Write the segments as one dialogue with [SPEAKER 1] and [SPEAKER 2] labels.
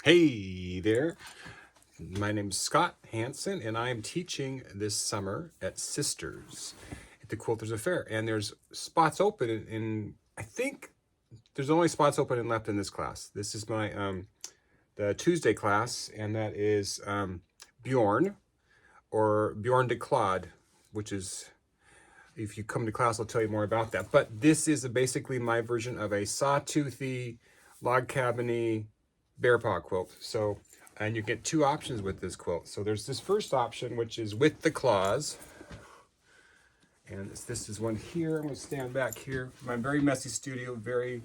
[SPEAKER 1] Hey there, my name's Scott Hansen, and I am teaching this summer at Sisters at the Quilters Affair. And there's spots open in I think there's only spots open and left in this class. This is my the Tuesday class, and that is Bjorn, or Bjorn de Claude, which is, if you come to class, I'll tell you more about that. But this is basically my version of a sawtoothy, log cabiny bear paw quilt. So, and you get two options with this quilt. So there's this first option, which is with the claws. And this is one here. I'm going to stand back here. My very messy studio, very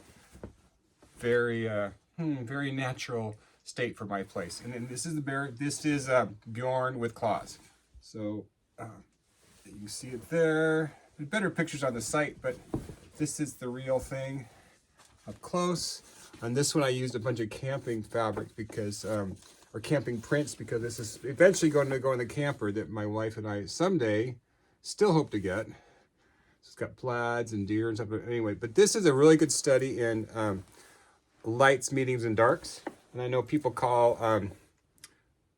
[SPEAKER 1] natural state for my place. And then this is the bear. This is Bjorn with claws. So you can see it there. There's better pictures on the site, but this is the real thing up close. On this one, I used a bunch of camping fabric because, or camping prints, because this is eventually going to go in the camper that my wife and I someday still hope to get. So it's got plaids and deer and stuff. But anyway, but this is a really good study in lights, mediums, and darks. And I know people call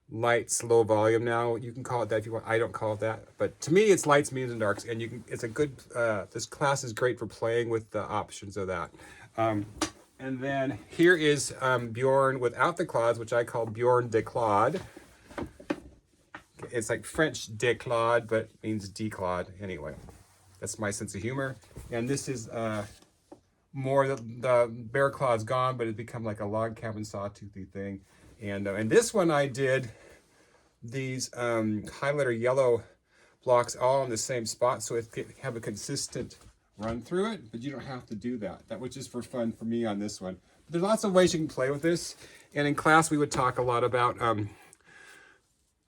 [SPEAKER 1] lights low volume now. You can call it that if you want. I don't call it that. But to me, it's lights, mediums, and darks. And you can. It's a good. This class is great for playing with the options of that. And then here is Bjorn without the claws, which I call Bjorn de Claude. It's like French de Claude, but means declawed. Anyway, that's my sense of humor. And this is more the bear claw's gone, but it's become like a log cabin sawtoothy thing. And this one I did these highlighter yellow blocks all in the same spot, so it could have a consistent run through it, but you don't have to do that. That was just for fun for me on this one. But there's lots of ways you can play with this. And in class, we would talk a lot about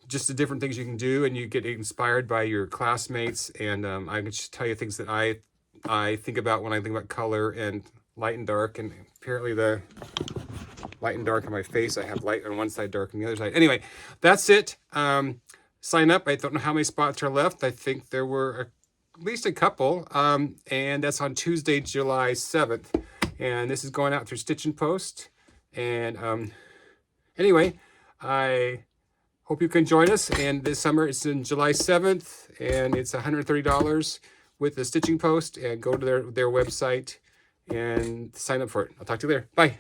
[SPEAKER 1] just the different things you can do, and you get inspired by your classmates. And I can just tell you things that I think about when I think about color and light and dark. And apparently the light and dark on my face, I have light on one side, dark on the other side. Anyway, that's it. Sign up. I don't know how many spots are left. I think there were at least a couple, and that's on Tuesday, July 7th. And this is going out through Stitchin Post. And anyway, I hope you can join us. And this summer, it's in July 7th, and it's $130 with the Stitching Post. And go to their website and sign up for it. I'll talk to you there. Bye.